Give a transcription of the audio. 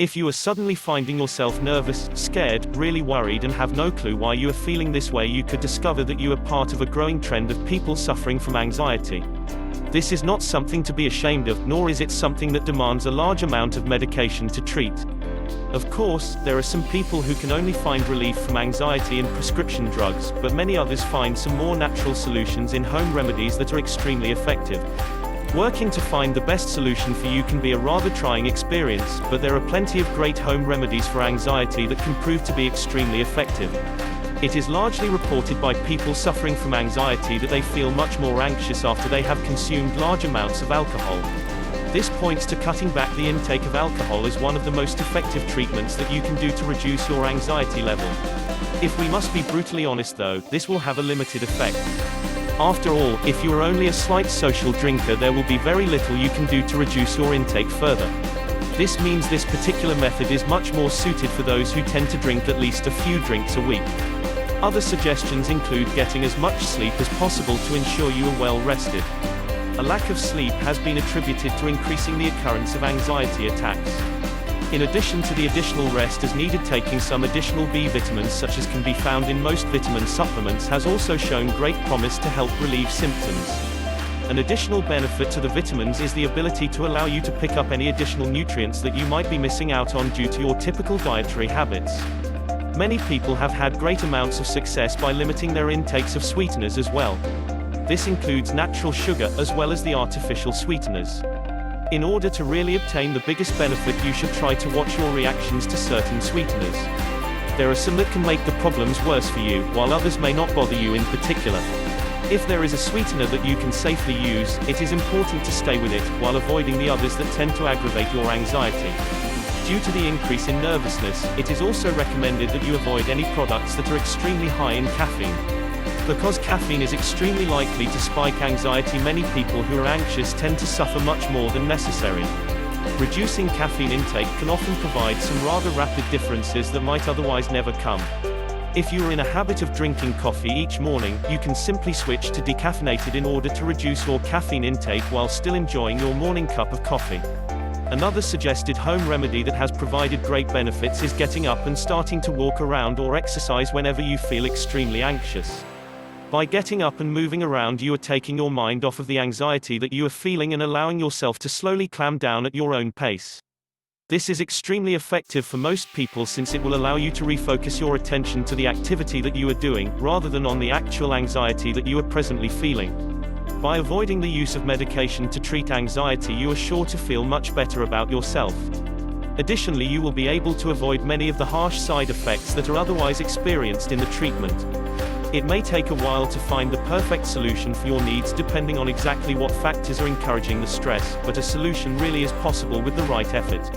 If you are suddenly finding yourself nervous, scared, really worried and have no clue why you are feeling this way, you could discover that you are part of a growing trend of people suffering from anxiety. This is not something to be ashamed of, nor is it something that demands a large amount of medication to treat. Of course, there are some people who can only find relief from anxiety in prescription drugs, but many others find some more natural solutions in home remedies that are extremely effective. Working to find the best solution for you can be a rather trying experience, but there are plenty of great home remedies for anxiety that can prove to be extremely effective. It is largely reported by people suffering from anxiety that they feel much more anxious after they have consumed large amounts of alcohol. This points to cutting back the intake of alcohol as one of the most effective treatments that you can do to reduce your anxiety level. If we must be brutally honest though, this will have a limited effect. After all, if you are only a slight social drinker, there will be very little you can do to reduce your intake further. This means this particular method is much more suited for those who tend to drink at least a few drinks a week. Other suggestions include getting as much sleep as possible to ensure you are well rested. A lack of sleep has been attributed to increasing the occurrence of anxiety attacks. In addition to the additional rest as needed, taking some additional B vitamins such as can be found in most vitamin supplements has also shown great promise to help relieve symptoms. An additional benefit to the vitamins is the ability to allow you to pick up any additional nutrients that you might be missing out on due to your typical dietary habits. Many people have had great amounts of success by limiting their intakes of sweeteners as well. This includes natural sugar as well as the artificial sweeteners. In order to really obtain the biggest benefit, you should try to watch your reactions to certain sweeteners. There are some that can make the problems worse for you, while others may not bother you in particular. If there is a sweetener that you can safely use, it is important to stay with it, while avoiding the others that tend to aggravate your anxiety. Due to the increase in nervousness, it is also recommended that you avoid any products that are extremely high in caffeine. Because caffeine is extremely likely to spike anxiety, many people who are anxious tend to suffer much more than necessary. Reducing caffeine intake can often provide some rather rapid differences that might otherwise never come. If you are in a habit of drinking coffee each morning, you can simply switch to decaffeinated in order to reduce your caffeine intake while still enjoying your morning cup of coffee. Another suggested home remedy that has provided great benefits is getting up and starting to walk around or exercise whenever you feel extremely anxious. By getting up and moving around, you are taking your mind off of the anxiety that you are feeling and allowing yourself to slowly calm down at your own pace. This is extremely effective for most people since it will allow you to refocus your attention to the activity that you are doing, rather than on the actual anxiety that you are presently feeling. By avoiding the use of medication to treat anxiety, you are sure to feel much better about yourself. Additionally, you will be able to avoid many of the harsh side effects that are otherwise experienced in the treatment. It may take a while to find the perfect solution for your needs depending on exactly what factors are encouraging the stress, but a solution really is possible with the right effort.